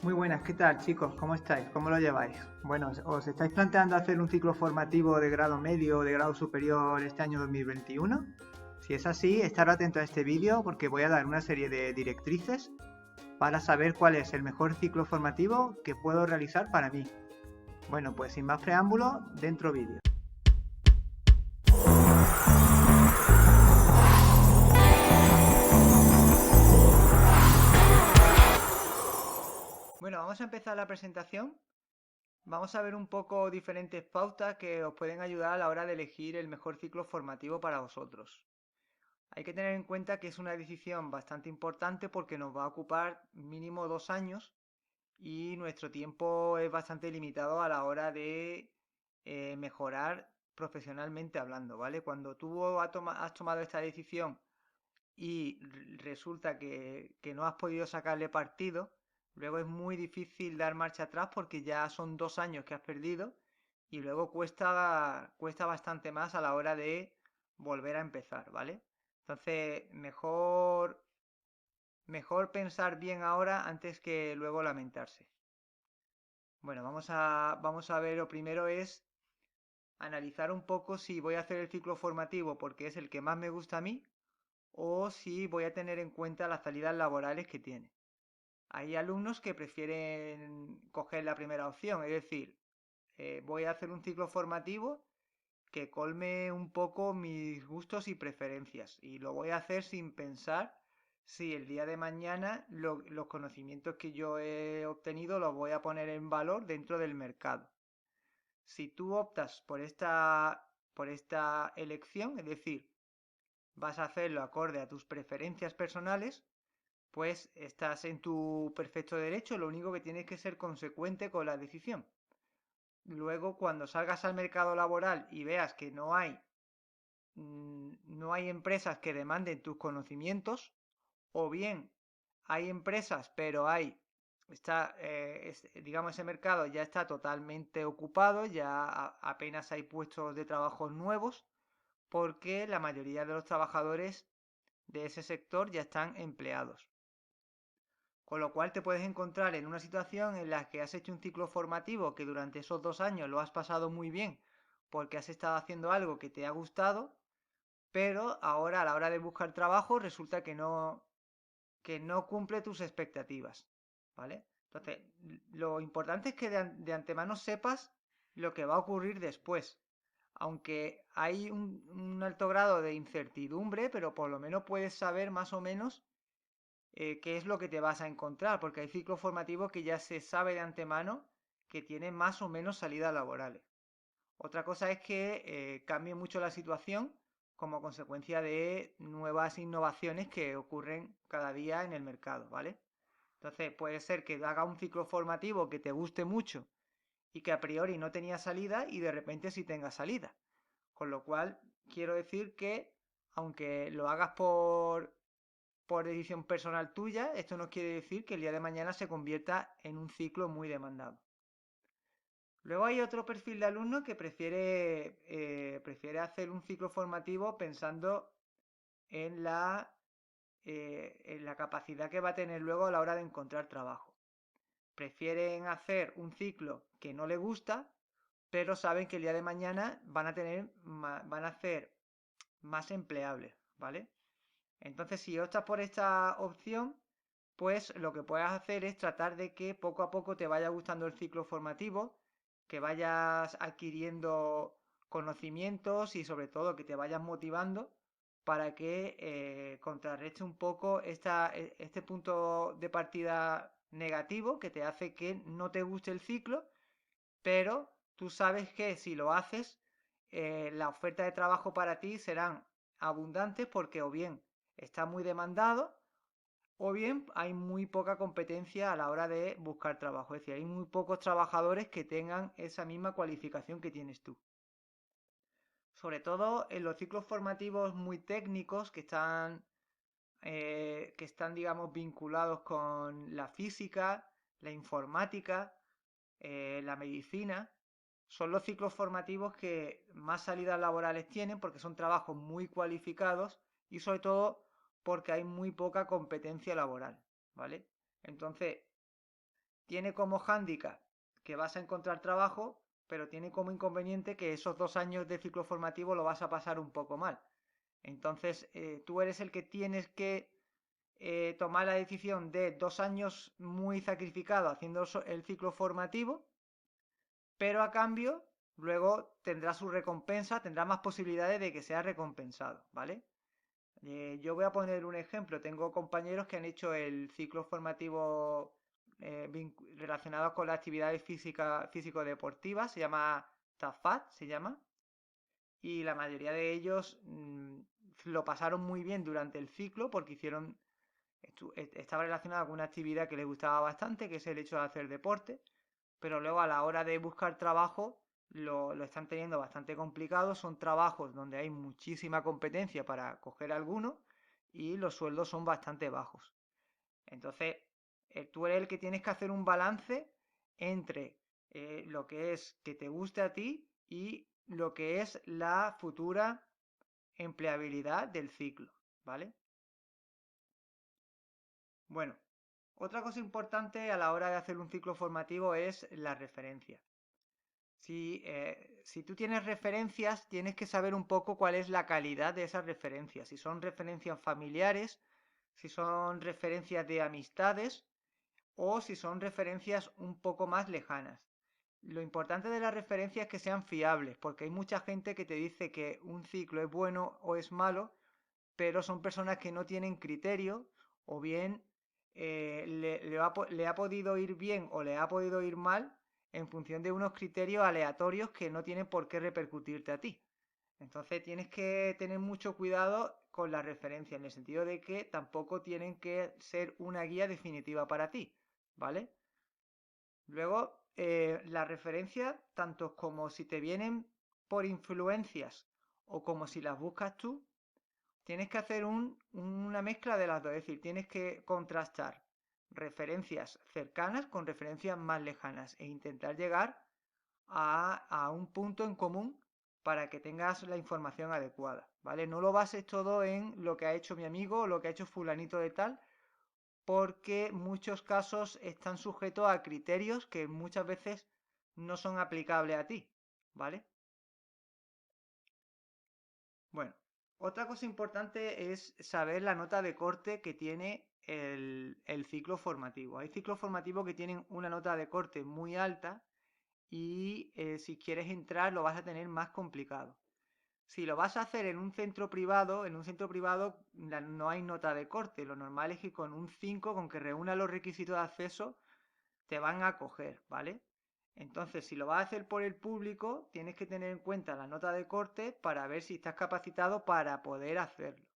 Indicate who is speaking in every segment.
Speaker 1: Muy buenas, ¿qué tal chicos? ¿Cómo estáis? ¿Cómo lo lleváis? Bueno, ¿os estáis planteando hacer un ciclo formativo de grado medio o de grado superior este año 2021? Si es así, estar atento a este vídeo porque voy a dar una serie de directrices para saber cuál es el mejor ciclo formativo que puedo realizar para mí. Bueno, pues sin más preámbulo, dentro vídeo. Bueno, vamos a empezar la presentación. Vamos a ver un poco diferentes pautas que os pueden ayudar a la hora de elegir el mejor ciclo formativo para vosotros. Hay que tener en cuenta que es una decisión bastante importante porque nos va a ocupar mínimo 2 años y nuestro tiempo es bastante limitado a la hora de mejorar profesionalmente hablando, ¿vale? Cuando tú has tomado esta decisión y resulta que no has podido sacarle partido, luego es muy difícil dar marcha atrás porque ya son 2 años que has perdido y luego cuesta bastante más a la hora de volver a empezar, ¿vale? Entonces, mejor pensar bien ahora antes que luego lamentarse. Bueno, vamos a ver, lo primero es analizar un poco si voy a hacer el ciclo formativo porque es el que más me gusta a mí o si voy a tener en cuenta las salidas laborales que tiene. Hay alumnos que prefieren coger la primera opción, es decir, voy a hacer un ciclo formativo que colme un poco mis gustos y preferencias y lo voy a hacer sin pensar si el día de mañana los conocimientos que yo he obtenido los voy a poner en valor dentro del mercado. Si tú optas por esta elección, es decir, vas a hacerlo acorde a tus preferencias personales, pues estás en tu perfecto derecho, lo único que tienes que ser consecuente con la decisión. Luego, cuando salgas al mercado laboral y veas que no hay empresas que demanden tus conocimientos, o bien hay empresas, pero digamos, ese mercado ya está totalmente ocupado, ya apenas hay puestos de trabajo nuevos, porque la mayoría de los trabajadores de ese sector ya están empleados. Con lo cual te puedes encontrar en una situación en la que has hecho un ciclo formativo que durante esos 2 años lo has pasado muy bien porque has estado haciendo algo que te ha gustado, pero ahora a la hora de buscar trabajo resulta que no cumple tus expectativas, ¿vale? Entonces, lo importante es que de antemano sepas lo que va a ocurrir después. Aunque hay un alto grado de incertidumbre, pero por lo menos puedes saber más o menos qué es lo que te vas a encontrar, porque hay ciclos formativos que ya se sabe de antemano que tienen más o menos salidas laborales. Otra cosa es que cambie mucho la situación como consecuencia de nuevas innovaciones que ocurren cada día en el mercado, ¿vale? Entonces puede ser que haga un ciclo formativo que te guste mucho y que a priori no tenía salida y de repente sí tenga salida. Con lo cual, quiero decir que aunque lo hagas por decisión personal tuya, esto no quiere decir que el día de mañana se convierta en un ciclo muy demandado. Luego hay otro perfil de alumno que prefiere hacer un ciclo formativo pensando en la capacidad que va a tener luego a la hora de encontrar trabajo. Prefieren hacer un ciclo que no le gusta, pero saben que el día de mañana van a ser más empleables, ¿vale? Entonces, si optas por esta opción, pues lo que puedes hacer es tratar de que poco a poco te vaya gustando el ciclo formativo, que vayas adquiriendo conocimientos y sobre todo que te vayas motivando para que contrarreste un poco este punto de partida negativo que te hace que no te guste el ciclo, pero tú sabes que si lo haces, la oferta de trabajo para ti serán abundantes porque o bien está muy demandado o bien hay muy poca competencia a la hora de buscar trabajo. Es decir, hay muy pocos trabajadores que tengan esa misma cualificación que tienes tú. Sobre todo en los ciclos formativos muy técnicos que están, digamos, vinculados con la física, la informática, la medicina, son los ciclos formativos que más salidas laborales tienen porque son trabajos muy cualificados y sobre todo porque hay muy poca competencia laboral, ¿vale? Entonces, tiene como hándicap que vas a encontrar trabajo, pero tiene como inconveniente que esos 2 años de ciclo formativo lo vas a pasar un poco mal. Entonces, tú eres el que tienes que tomar la decisión de 2 años muy sacrificados haciendo el ciclo formativo, pero a cambio luego tendrá su recompensa, tendrá más posibilidades de que sea recompensado, ¿vale? Yo voy a poner un ejemplo. Tengo compañeros que han hecho el ciclo formativo relacionado con las actividades físico-deportivas, se llama TAFAT, se llama, y la mayoría de ellos lo pasaron muy bien durante el ciclo porque estaba relacionado con una actividad que les gustaba bastante, que es el hecho de hacer deporte, pero luego a la hora de buscar trabajo lo están teniendo bastante complicado. Son trabajos donde hay muchísima competencia para coger alguno y los sueldos son bastante bajos. Entonces, tú eres el que tienes que hacer un balance entre lo que es que te guste a ti y lo que es la futura empleabilidad del ciclo, ¿vale? Bueno, otra cosa importante a la hora de hacer un ciclo formativo es la referencia. Si tú tienes referencias, tienes que saber un poco cuál es la calidad de esas referencias. Si son referencias familiares, si son referencias de amistades o si son referencias un poco más lejanas. Lo importante de las referencias es que sean fiables, porque hay mucha gente que te dice que un ciclo es bueno o es malo, pero son personas que no tienen criterio o bien le ha podido ir bien o le ha podido ir mal en función de unos criterios aleatorios que no tienen por qué repercutirte a ti. Entonces tienes que tener mucho cuidado con las referencias, en el sentido de que tampoco tienen que ser una guía definitiva para ti, ¿vale? Luego, las referencias, tanto como si te vienen por influencias o como si las buscas tú, tienes que hacer una mezcla de las dos, es decir, tienes que contrastar referencias cercanas con referencias más lejanas e intentar llegar a un punto en común para que tengas la información adecuada, ¿vale? No lo bases todo en lo que ha hecho mi amigo o lo que ha hecho fulanito de tal, porque muchos casos están sujetos a criterios que muchas veces no son aplicables a ti, ¿vale? Bueno, otra cosa importante es saber la nota de corte que tiene el ciclo formativo. Hay ciclos formativos que tienen una nota de corte muy alta y si quieres entrar lo vas a tener más complicado. Si lo vas a hacer en un centro privado no hay nota de corte. Lo normal es que con un 5, con que reúna los requisitos de acceso, te van a coger, ¿vale? Entonces, si lo vas a hacer por el público, tienes que tener en cuenta la nota de corte para ver si estás capacitado para poder hacerlo,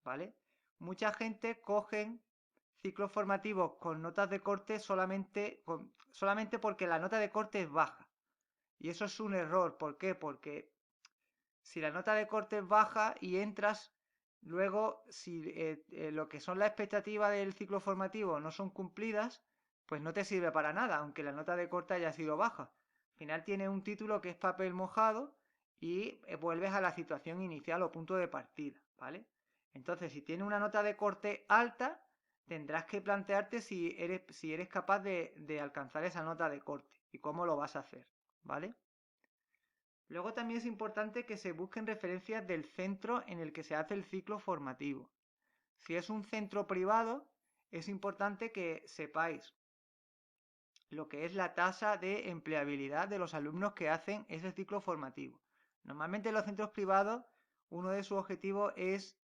Speaker 1: ¿vale? Mucha gente cogen ciclos formativos con notas de corte solamente porque la nota de corte es baja. Y eso es un error. ¿Por qué? Porque si la nota de corte es baja y entras, luego si lo que son las expectativas del ciclo formativo no son cumplidas, pues no te sirve para nada, aunque la nota de corte haya sido baja. Al final tienes un título que es papel mojado y vuelves a la situación inicial o punto de partida, ¿vale? Entonces, si tienes una nota de corte alta, tendrás que plantearte si eres capaz de alcanzar esa nota de corte y cómo lo vas a hacer, ¿vale? Luego también es importante que se busquen referencias del centro en el que se hace el ciclo formativo. Si es un centro privado, es importante que sepáis lo que es la tasa de empleabilidad de los alumnos que hacen ese ciclo formativo. Normalmente en los centros privados, uno de sus objetivos es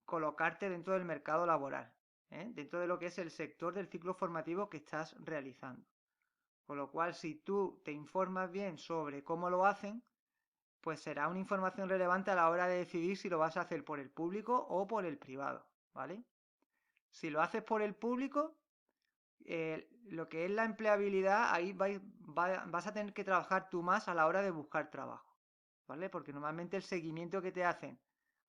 Speaker 1: colocarte dentro del mercado laboral, dentro de lo que es el sector del ciclo formativo que estás realizando. Con lo cual, si tú te informas bien sobre cómo lo hacen, pues será una información relevante a la hora de decidir si lo vas a hacer por el público o por el privado, ¿vale? Si lo haces por el público, lo que es la empleabilidad, ahí vas a tener que trabajar tú más a la hora de buscar trabajo, ¿vale? Porque normalmente el seguimiento que te hacen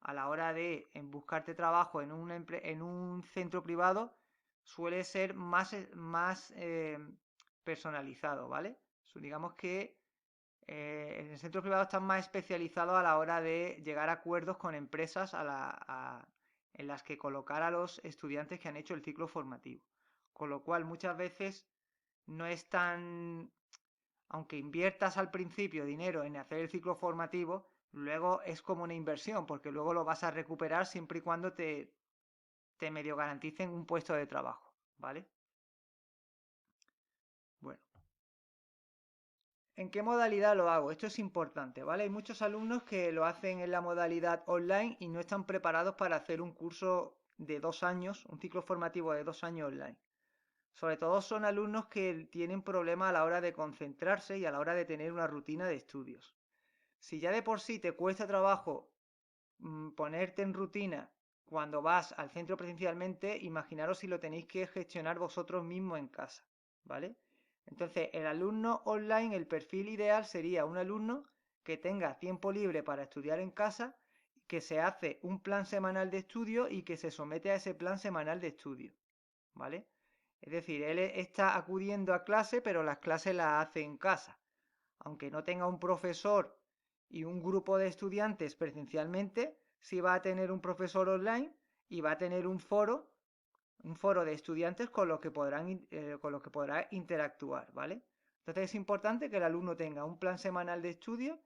Speaker 1: a la hora de buscarte trabajo en un centro privado suele ser más personalizado, ¿vale? Digamos que en el centro privado están más especializados a la hora de llegar a acuerdos con empresas en las que colocar a los estudiantes que han hecho el ciclo formativo. Con lo cual, muchas veces no es tan... Aunque inviertas al principio dinero en hacer el ciclo formativo, luego es como una inversión, porque luego lo vas a recuperar siempre y cuando te medio garanticen un puesto de trabajo, ¿vale? Bueno, ¿en qué modalidad lo hago? Esto es importante, ¿vale? Hay muchos alumnos que lo hacen en la modalidad online y no están preparados para hacer un curso de 2 años, un ciclo formativo de 2 años online. Sobre todo son alumnos que tienen problemas a la hora de concentrarse y a la hora de tener una rutina de estudios. Si ya de por sí te cuesta trabajo ponerte en rutina cuando vas al centro presencialmente, imaginaros si lo tenéis que gestionar vosotros mismos en casa, ¿vale? Entonces, el alumno online, el perfil ideal sería un alumno que tenga tiempo libre para estudiar en casa, que se hace un plan semanal de estudio y que se somete a ese plan semanal de estudio, ¿vale? Es decir, él está acudiendo a clase, pero las clases las hace en casa. Aunque no tenga un profesor y un grupo de estudiantes presencialmente, sí va a tener un profesor online y va a tener un foro de estudiantes con los que podrá interactuar, ¿vale? Entonces es importante que el alumno tenga un plan semanal de estudio,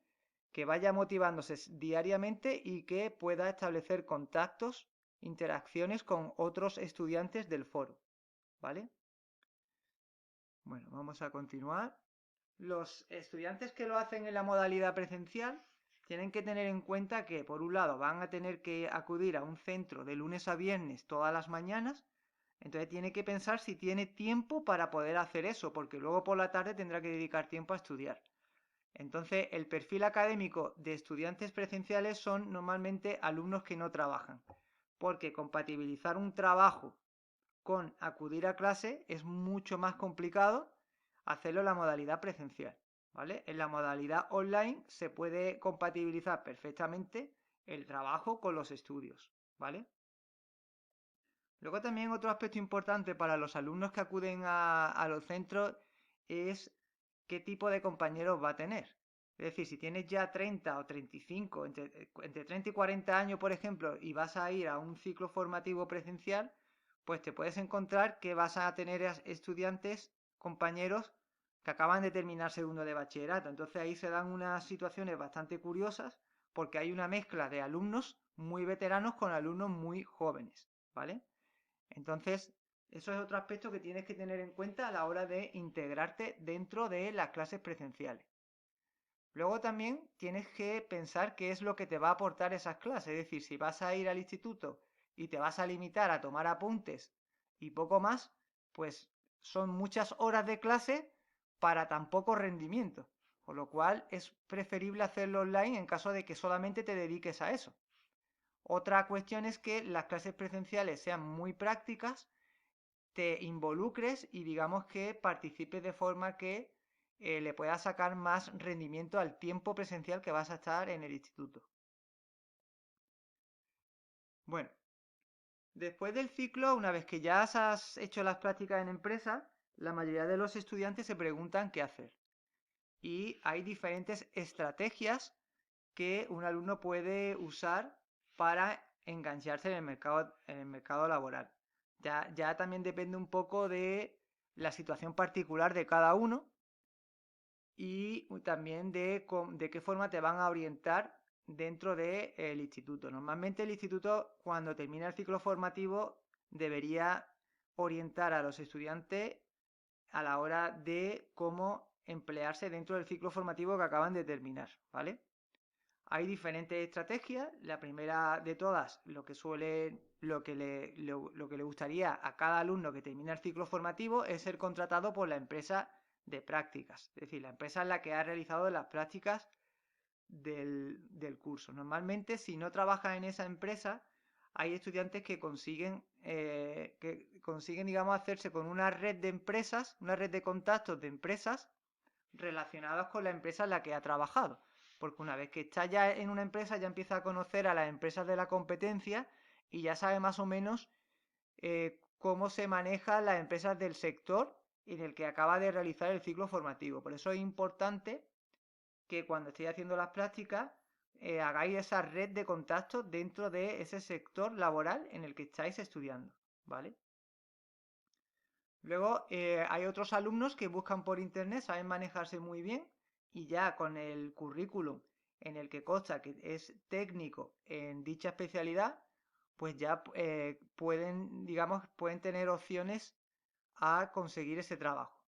Speaker 1: que vaya motivándose diariamente y que pueda establecer contactos, interacciones con otros estudiantes del foro, ¿vale? Bueno, vamos a continuar. Los estudiantes que lo hacen en la modalidad presencial tienen que tener en cuenta que, por un lado, van a tener que acudir a un centro de lunes a viernes todas las mañanas, entonces tiene que pensar si tiene tiempo para poder hacer eso, porque luego por la tarde tendrá que dedicar tiempo a estudiar. Entonces, el perfil académico de estudiantes presenciales son normalmente alumnos que no trabajan, porque compatibilizar un trabajo con acudir a clase es mucho más complicado hacerlo en la modalidad presencial, ¿vale? En la modalidad online se puede compatibilizar perfectamente el trabajo con los estudios, ¿vale? Luego también otro aspecto importante para los alumnos que acuden a los centros es qué tipo de compañeros va a tener. Es decir, si tienes ya 30 o 35, entre 30 y 40 años, por ejemplo, y vas a ir a un ciclo formativo presencial, pues te puedes encontrar que vas a tener estudiantes, compañeros que acaban de terminar segundo de bachillerato. Entonces ahí se dan unas situaciones bastante curiosas porque hay una mezcla de alumnos muy veteranos con alumnos muy jóvenes, ¿vale? Entonces, eso es otro aspecto que tienes que tener en cuenta a la hora de integrarte dentro de las clases presenciales. Luego también tienes que pensar qué es lo que te va a aportar esas clases. Es decir, si vas a ir al instituto y te vas a limitar a tomar apuntes y poco más, pues son muchas horas de clase para tan poco rendimiento. Con lo cual es preferible hacerlo online en caso de que solamente te dediques a eso. Otra cuestión es que las clases presenciales sean muy prácticas, te involucres y digamos que participes de forma que le puedas sacar más rendimiento al tiempo presencial que vas a estar en el instituto. Bueno, después del ciclo, una vez que ya has hecho las prácticas en empresa, la mayoría de los estudiantes se preguntan qué hacer. Y hay diferentes estrategias que un alumno puede usar para engancharse en el mercado laboral. Ya también depende un poco de la situación particular de cada uno y también de qué forma te van a orientar dentro del instituto. Normalmente el instituto, cuando termina el ciclo formativo, debería orientar a los estudiantes a la hora de cómo emplearse dentro del ciclo formativo que acaban de terminar, ¿vale? Hay diferentes estrategias. La primera de todas, lo que le gustaría a cada alumno que termina el ciclo formativo es ser contratado por la empresa de prácticas. Es decir, la empresa es la que ha realizado las prácticas del curso. Normalmente, si no trabajas en esa empresa, hay estudiantes que consiguen, digamos, hacerse con una red de empresas, una red de contactos de empresas relacionadas con la empresa en la que ha trabajado. Porque una vez que está ya en una empresa, ya empieza a conocer a las empresas de la competencia y ya sabe más o menos cómo se manejan las empresas del sector en el que acaba de realizar el ciclo formativo. Por eso es importante que cuando estéis haciendo las prácticas hagáis esa red de contactos dentro de ese sector laboral en el que estáis estudiando, ¿vale? Luego hay otros alumnos que buscan por internet, saben manejarse muy bien y ya con el currículum en el que consta que es técnico en dicha especialidad, pues ya pueden, digamos, pueden tener opciones a conseguir ese trabajo.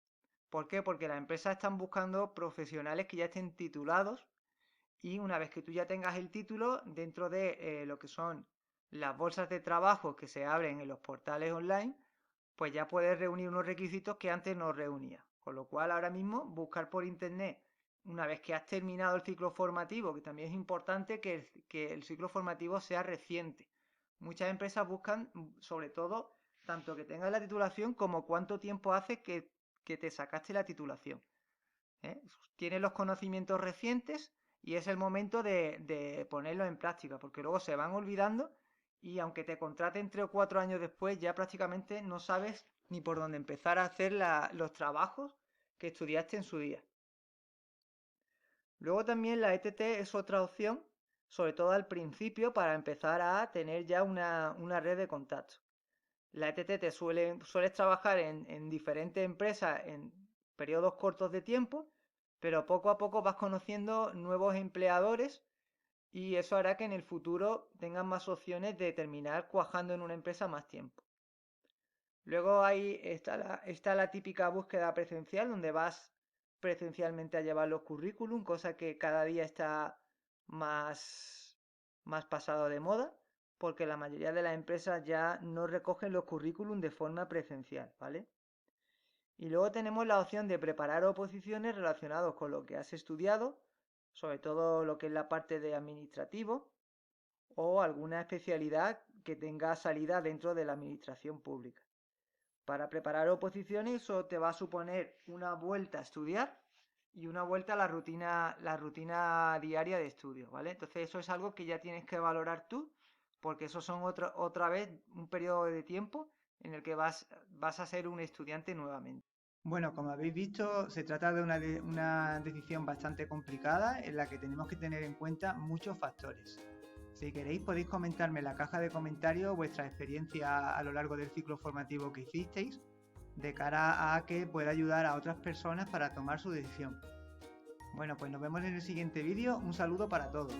Speaker 1: ¿Por qué? Porque las empresas están buscando profesionales que ya estén titulados y una vez que tú ya tengas el título, dentro de lo que son las bolsas de trabajo que se abren en los portales online, pues ya puedes reunir unos requisitos que antes no reunías. Con lo cual, ahora mismo, buscar por internet, una vez que has terminado el ciclo formativo, que también es importante que el ciclo formativo sea reciente. Muchas empresas buscan, sobre todo, tanto que tengas la titulación como cuánto tiempo hace que te sacaste la titulación. ¿Eh? Tienes los conocimientos recientes y es el momento de ponerlos en práctica, porque luego se van olvidando y aunque te contraten 3 o 4 años después, ya prácticamente no sabes ni por dónde empezar a hacer los trabajos que estudiaste en su día. Luego también la ETT es otra opción, sobre todo al principio, para empezar a tener ya una red de contactos. La ETT sueles trabajar en diferentes empresas en periodos cortos de tiempo, pero poco a poco vas conociendo nuevos empleadores y eso hará que en el futuro tengas más opciones de terminar cuajando en una empresa más tiempo. Luego ahí está la típica búsqueda presencial, donde vas presencialmente a llevar los currículum, cosa que cada día está más, más pasado de moda, porque la mayoría de las empresas ya no recogen los currículum de forma presencial, ¿vale? Y luego tenemos la opción de preparar oposiciones relacionadas con lo que has estudiado, sobre todo lo que es la parte de administrativo o alguna especialidad que tenga salida dentro de la administración pública. Para preparar oposiciones eso te va a suponer una vuelta a estudiar y una vuelta a la rutina diaria de estudio, ¿vale? Entonces eso es algo que ya tienes que valorar tú, porque eso son otra vez un periodo de tiempo en el que vas a ser un estudiante nuevamente. Bueno, como habéis visto, se trata de una decisión bastante complicada en la que tenemos que tener en cuenta muchos factores. Si queréis podéis comentarme en la caja de comentarios vuestra experiencia a lo largo del ciclo formativo que hicisteis, de cara a que pueda ayudar a otras personas para tomar su decisión. Bueno, pues nos vemos en el siguiente vídeo. Un saludo para todos.